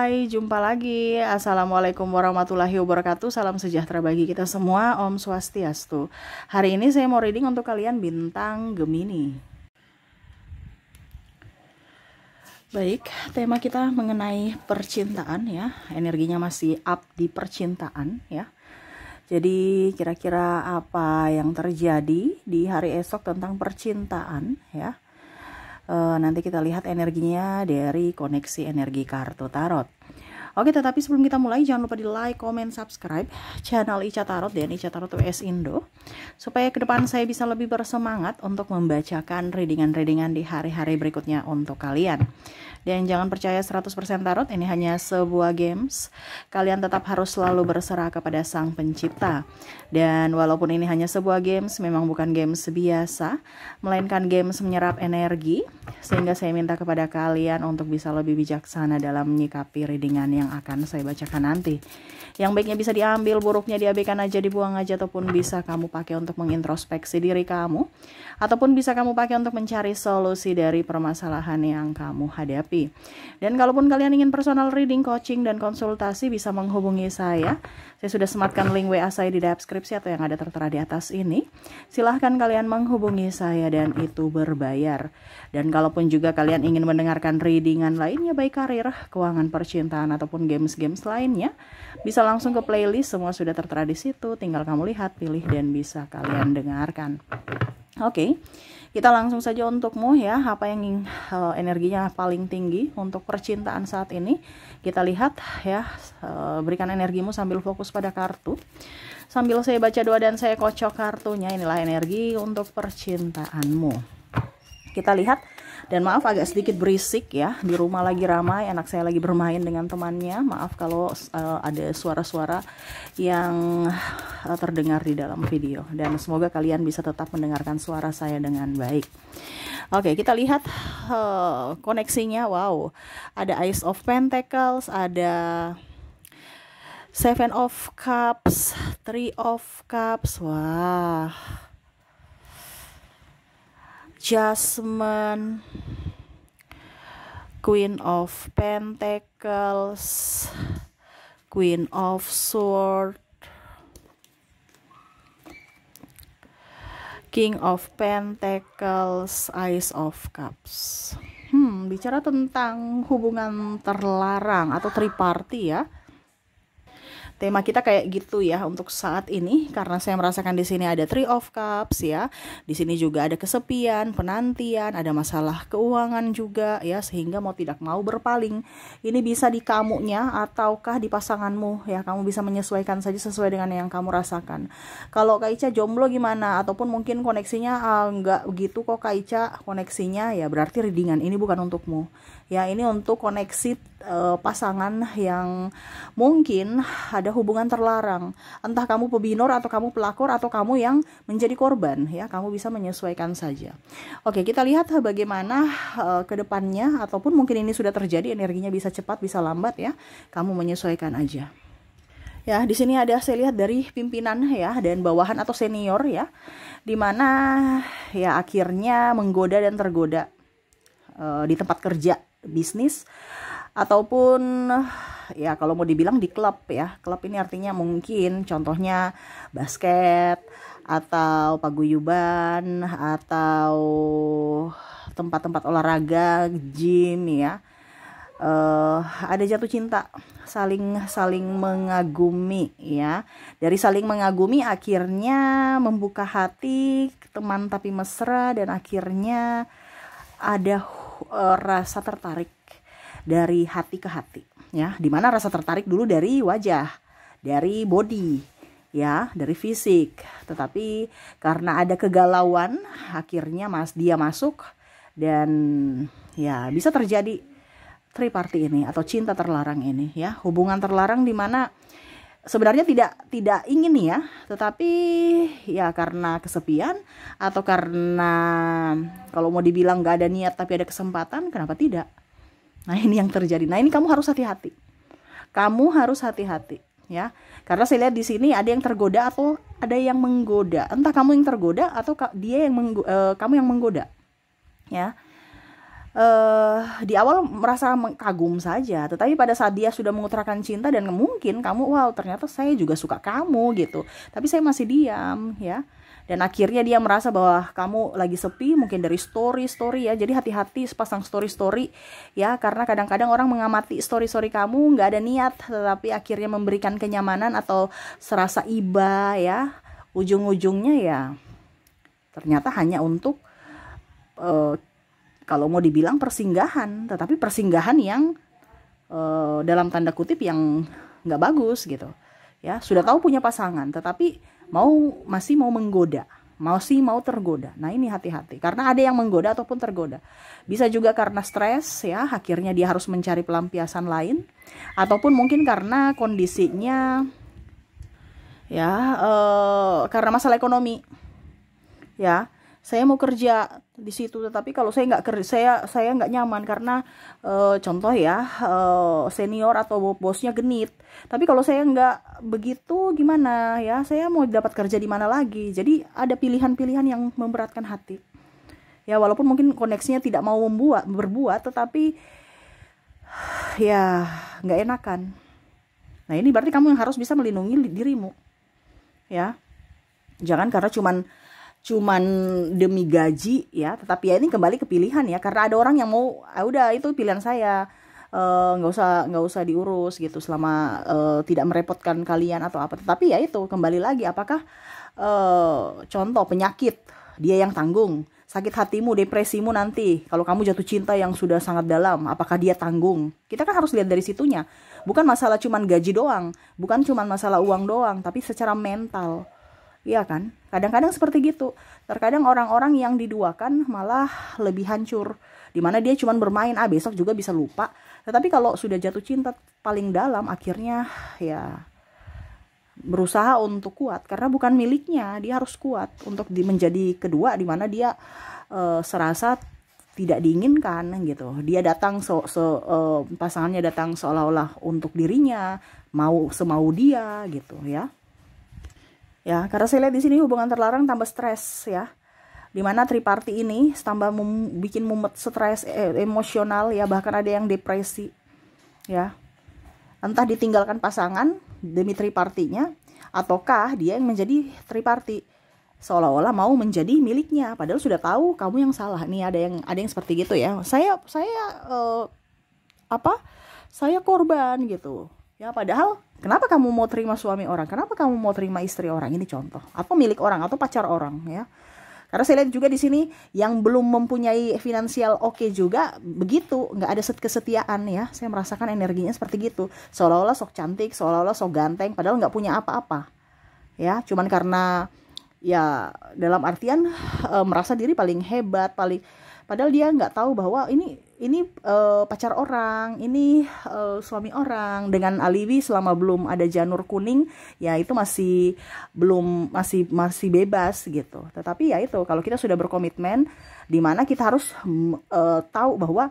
Hai, jumpa lagi. Assalamualaikum warahmatullahi wabarakatuh. Salam sejahtera bagi kita semua. Om Swastiastu. Hari ini saya mau reading untuk kalian bintang Gemini. Baik, tema kita mengenai percintaan ya. Energinya masih up di percintaan ya. Jadi kira-kira apa yang terjadi di hari esok tentang percintaan ya. Nanti kita lihat energinya dari koneksi energi kartu tarot. Oke, tetapi sebelum kita mulai jangan lupa di like, comment, subscribe channel Ica Tarot dan Ica Tarot WS Indo supaya ke depan saya bisa lebih bersemangat untuk membacakan readingan-readingan di hari-hari berikutnya untuk kalian. Dan jangan percaya 100% tarot, ini hanya sebuah games. Kalian tetap harus selalu berserah kepada Sang Pencipta. Dan walaupun ini hanya sebuah games, memang bukan games biasa, melainkan games menyerap energi. Sehingga saya minta kepada kalian untuk bisa lebih bijaksana dalam menyikapi readingan yang akan saya bacakan nanti. Yang baiknya bisa diambil, buruknya diabaikan aja, dibuang aja, ataupun bisa kamu pakai untuk mengintrospeksi diri kamu, ataupun bisa kamu pakai untuk mencari solusi dari permasalahan yang kamu hadapi. Dan kalaupun kalian ingin personal reading, coaching, dan konsultasi, bisa menghubungi saya. Saya sudah sematkan link WA saya di deskripsi atau yang ada tertera di atas ini. Silahkan kalian menghubungi saya dan itu berbayar. Dan kalaupun juga kalian ingin mendengarkan readingan lainnya, baik karir, keuangan, percintaan, ataupun games-games lainnya, bisa langsung ke playlist, semua sudah tertera di situ. Tinggal kamu lihat, pilih, dan bisa kalian dengarkan. Oke, kita langsung saja untukmu ya, apa yang energinya paling tinggi untuk percintaan saat ini. Kita lihat ya, berikan energimu sambil fokus pada kartu. Sambil saya baca doa dan saya kocok kartunya, inilah energi untuk percintaanmu. Kita lihat, dan maaf agak sedikit berisik ya, di rumah lagi ramai, anak saya lagi bermain dengan temannya. Maaf kalau ada suara-suara yang terdengar di dalam video. Dan semoga kalian bisa tetap mendengarkan suara saya dengan baik. Oke, kita lihat koneksinya. Wow, ada Ace of Pentacles, ada Seven of Cups, Three of Cups. Wah, Jasmine, Queen of Pentacles, Queen of Swords, King of Pentacles, Ace of Cups. Bicara tentang hubungan terlarang atau triparty ya. Tema kita kayak gitu ya untuk saat ini, karena saya merasakan di sini ada Three of Cups ya. Di sini juga ada kesepian, penantian, ada masalah keuangan juga ya, sehingga mau tidak mau berpaling. Ini bisa di kamunya ataukah di pasanganmu ya. Kamu bisa menyesuaikan saja sesuai dengan yang kamu rasakan. Kalau Kak Ica jomblo gimana, ataupun mungkin koneksinya enggak begitu kok Kak Ica koneksinya, ya berarti readingan ini bukan untukmu. Ya, ini untuk koneksi pasangan yang mungkin ada hubungan terlarang. Entah kamu pebinor atau kamu pelakor atau kamu yang menjadi korban ya, kamu bisa menyesuaikan saja. Oke, kita lihat bagaimana ke depannya, ataupun mungkin ini sudah terjadi, energinya bisa cepat bisa lambat ya. Kamu menyesuaikan aja. Ya, di sini ada saya lihat dari pimpinan ya dan bawahan atau senior ya. Dimana ya akhirnya menggoda dan tergoda di tempat kerja, bisnis, ataupun ya kalau mau dibilang di klub ya. Klub ini artinya mungkin contohnya basket atau paguyuban atau tempat-tempat olahraga, gym ya. Ada jatuh cinta, saling mengagumi ya. Dari saling mengagumi akhirnya membuka hati, teman tapi mesra, dan akhirnya ada rasa tertarik dari hati ke hati ya, dimana rasa tertarik dulu dari wajah, dari body ya, dari fisik, tetapi karena ada kegalauan akhirnya dia masuk, dan ya bisa terjadi triparty ini atau cinta terlarang ini ya, hubungan terlarang dimana sebenarnya tidak ingin ya, tetapi ya karena kesepian atau karena kalau mau dibilang gak ada niat tapi ada kesempatan, kenapa tidak? Nah, ini yang terjadi. Nah, ini kamu harus hati-hati. Kamu harus hati-hati ya. Karena saya lihat di sini ada yang tergoda atau ada yang menggoda. Entah kamu yang tergoda atau kamu yang menggoda. Ya. di awal merasa kagum saja, tetapi pada saat dia sudah mengutarakan cinta dan mungkin kamu, wow ternyata saya juga suka kamu gitu, tapi saya masih diam ya. Dan akhirnya dia merasa bahwa kamu lagi sepi, mungkin dari story ya. Jadi hati-hati sepasang story ya, karena kadang-kadang orang mengamati story kamu nggak ada niat, tetapi akhirnya memberikan kenyamanan atau serasa iba ya. Ujung-ujungnya ya ternyata hanya untuk kalau mau dibilang persinggahan, tetapi persinggahan yang dalam tanda kutip yang nggak bagus gitu ya. Sudah tahu punya pasangan, tetapi masih mau menggoda, masih mau tergoda. Nah ini hati-hati, karena ada yang menggoda ataupun tergoda. Bisa juga karena stres ya, akhirnya dia harus mencari pelampiasan lain, ataupun mungkin karena kondisinya ya karena masalah ekonomi ya. Saya mau kerja di situ, tetapi kalau saya nggak kerja, saya nggak nyaman karena contoh ya, senior atau bosnya genit. Tapi kalau saya nggak begitu gimana ya, saya mau dapat kerja di mana lagi. Jadi ada pilihan-pilihan yang memberatkan hati ya, walaupun mungkin koneksinya tidak mau berbuat, tetapi ya nggak enakan. Nah ini berarti kamu yang harus bisa melindungi dirimu ya. Jangan karena cuman demi gaji ya, tetapi ya ini kembali ke pilihan ya, karena ada orang yang mau udah itu pilihan saya, nggak usah diurus gitu selama tidak merepotkan kalian atau apa. Tetapi ya itu kembali lagi, apakah contoh penyakit dia yang tanggung, sakit hatimu, depresimu nanti kalau kamu jatuh cinta yang sudah sangat dalam, apakah dia tanggung? Kita kan harus lihat dari situnya, bukan masalah cuman gaji doang, bukan cuman masalah uang doang, tapi secara mental. Iya kan? Kadang-kadang seperti gitu. Terkadang orang-orang yang diduakan malah lebih hancur. Dimana dia cuma bermain, besok juga bisa lupa. Tetapi kalau sudah jatuh cinta paling dalam, akhirnya ya berusaha untuk kuat. Karena bukan miliknya, dia harus kuat untuk menjadi kedua, dimana dia serasa tidak diinginkan gitu. Dia datang pasangannya datang seolah-olah untuk dirinya, semau dia gitu ya. Ya, karena saya lihat di sini hubungan terlarang tambah stres ya. Dimana triparty ini tambah bikin mumet, stres, emosional ya, bahkan ada yang depresi ya. Entah ditinggalkan pasangan demi tripartinya, ataukah dia yang menjadi triparty seolah-olah mau menjadi miliknya, padahal sudah tahu kamu yang salah. Nih ada yang seperti gitu ya. Saya korban gitu. Ya, padahal kenapa kamu mau terima suami orang? Kenapa kamu mau terima istri orang? Ini contoh. Atau milik orang, atau pacar orang ya. Karena saya lihat juga di sini yang belum mempunyai finansial oke juga begitu, nggak ada kesetiaan ya. Saya merasakan energinya seperti gitu. Seolah-olah sok cantik, seolah-olah sok ganteng, padahal nggak punya apa-apa. Ya, cuman karena ya dalam artian merasa diri paling hebat, padahal dia nggak tahu bahwa ini pacar orang, ini suami orang, dengan alibi selama belum ada janur kuning ya itu masih bebas gitu. Tetapi ya itu, kalau kita sudah berkomitmen, dimana kita harus tahu bahwa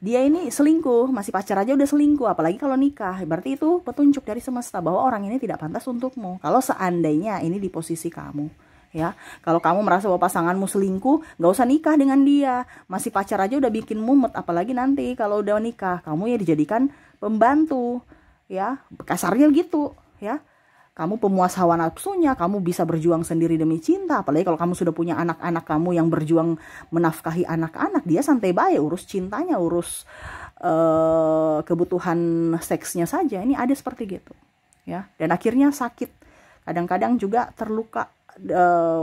dia ini selingkuh, masih pacar aja udah selingkuh, apalagi kalau nikah. Berarti itu petunjuk dari semesta bahwa orang ini tidak pantas untukmu. Kalau seandainya ini di posisi kamu ya, kalau kamu merasa bahwa pasanganmu selingkuh, gak usah nikah dengan dia. Masih pacar aja udah bikin mumet, apalagi nanti kalau udah nikah kamu ya dijadikan pembantu ya, kasarnya gitu ya. Kamu pemuas hawa nafsunya, kamu bisa berjuang sendiri demi cinta. Apalagi kalau kamu sudah punya anak-anak kamu yang berjuang menafkahi anak-anak, dia santai baik urus cintanya, urus kebutuhan seksnya saja. Ini ada seperti gitu ya, dan akhirnya sakit, kadang-kadang juga terluka,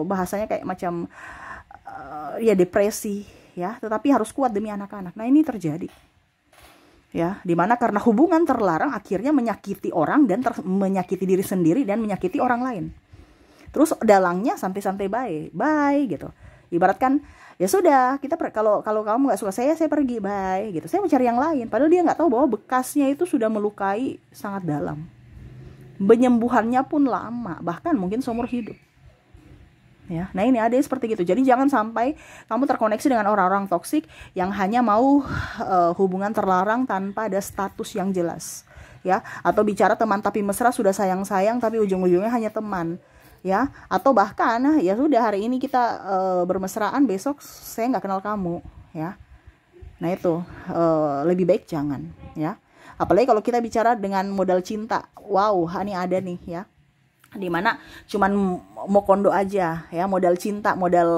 bahasanya kayak macam ya depresi ya, tetapi harus kuat demi anak-anak. Nah ini terjadi ya, dimana karena hubungan terlarang akhirnya menyakiti orang dan menyakiti diri sendiri dan menyakiti orang lain. Terus dalangnya santai-santai bye gitu. Ibaratkan ya sudah, kita kalau kamu nggak suka saya pergi, bye gitu. Saya mau cari yang lain. Padahal dia nggak tahu bahwa bekasnya itu sudah melukai sangat dalam. Penyembuhannya pun lama, bahkan mungkin seumur hidup. Ya, nah ini ada seperti gitu. Jadi jangan sampai kamu terkoneksi dengan orang-orang toksik yang hanya mau hubungan terlarang tanpa ada status yang jelas, ya. Atau bicara teman tapi mesra, sudah sayang-sayang tapi ujung-ujungnya hanya teman, ya. Atau bahkan ya sudah hari ini kita bermesraan, besok saya nggak kenal kamu, ya. Nah itu lebih baik jangan ya. Apalagi kalau kita bicara dengan modal cinta, wow, ini ada nih ya, dimana cuman mau kondo aja ya, modal cinta, modal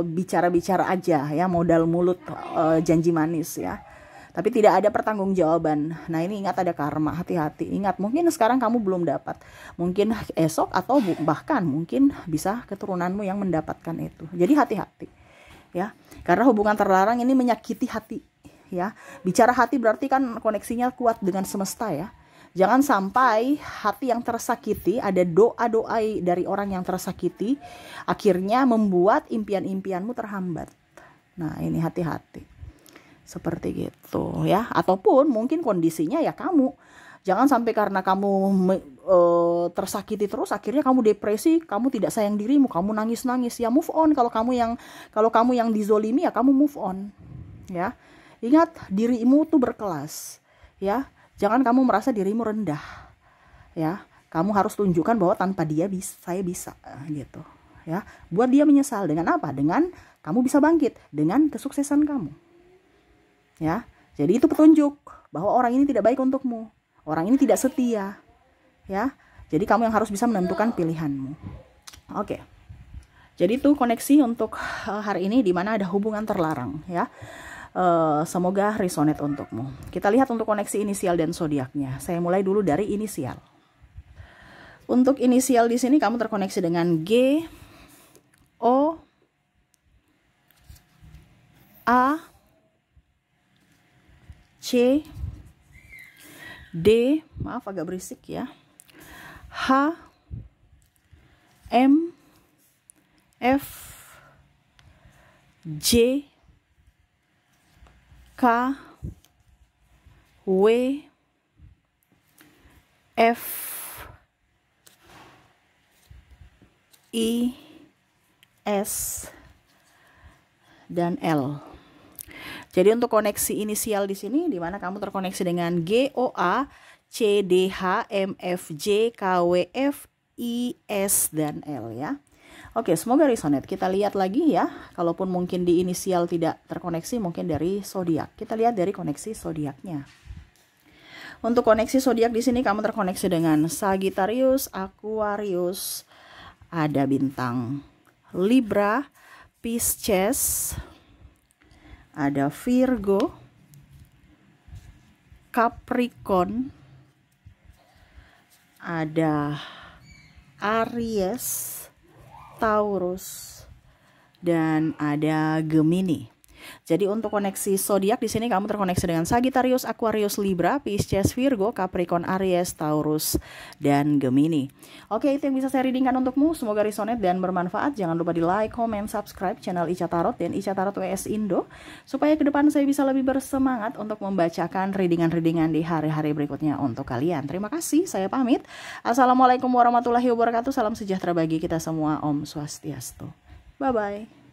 bicara-bicara aja ya, modal mulut, janji manis ya, tapi tidak ada pertanggungjawaban. Nah ini ingat ada karma, hati-hati. Ingat, mungkin sekarang kamu belum dapat, mungkin esok atau bahkan mungkin bisa keturunanmu yang mendapatkan itu. Jadi hati-hati ya, karena hubungan terlarang ini menyakiti hati ya. Bicara hati berarti kan koneksinya kuat dengan semesta ya. Jangan sampai hati yang tersakiti, ada doa-doa dari orang yang tersakiti, akhirnya membuat impian-impianmu terhambat. Nah ini hati-hati, seperti gitu ya. Ataupun mungkin kondisinya ya kamu, jangan sampai karena kamu tersakiti terus, akhirnya kamu depresi, kamu tidak sayang dirimu, kamu nangis-nangis. Ya move on. Kalau kamu yang dizolimi ya kamu move on. Ya, ingat dirimu tuh berkelas. Ya, jangan kamu merasa dirimu rendah. Ya, kamu harus tunjukkan bahwa tanpa dia saya bisa gitu. Ya, buat dia menyesal dengan apa? Dengan kamu bisa bangkit dengan kesuksesan kamu. Ya, jadi itu petunjuk bahwa orang ini tidak baik untukmu. Orang ini tidak setia. Ya, jadi kamu yang harus bisa menentukan pilihanmu. Oke. Jadi itu koneksi untuk hari ini, di mana ada hubungan terlarang ya. Semoga resonate untukmu. Kita lihat untuk koneksi inisial dan zodiaknya. Saya mulai dulu dari inisial. Untuk inisial di sini kamu terkoneksi dengan G, O, A, C, D, maaf agak berisik ya, H, M, F, J, K, W, F, I, S, dan L. Jadi untuk koneksi inisial di sini, di mana kamu terkoneksi dengan G, O, A, C, D, H, M, F, J, K, W, F, I, S, dan L ya. Oke, semoga resonate. Kita lihat lagi ya. Kalaupun mungkin di inisial tidak terkoneksi, mungkin dari zodiak. Kita lihat dari koneksi zodiaknya. Untuk koneksi zodiak di sini kamu terkoneksi dengan Sagittarius, Aquarius, ada bintang Libra, Pisces, ada Virgo, Capricorn, ada Aries, Taurus, dan ada Gemini. Jadi untuk koneksi zodiak di sini kamu terkoneksi dengan Sagittarius, Aquarius, Libra, Pisces, Virgo, Capricorn, Aries, Taurus, dan Gemini. Oke, itu yang bisa saya readingkan untukmu. Semoga resonate dan bermanfaat. Jangan lupa di like, comment, subscribe channel Ica Tarot dan Ica Tarot WS Indo, supaya ke depan saya bisa lebih bersemangat untuk membacakan readingan-readingan di hari-hari berikutnya untuk kalian. Terima kasih, saya pamit. Assalamualaikum warahmatullahi wabarakatuh. Salam sejahtera bagi kita semua. Om Swastiastu. Bye-bye.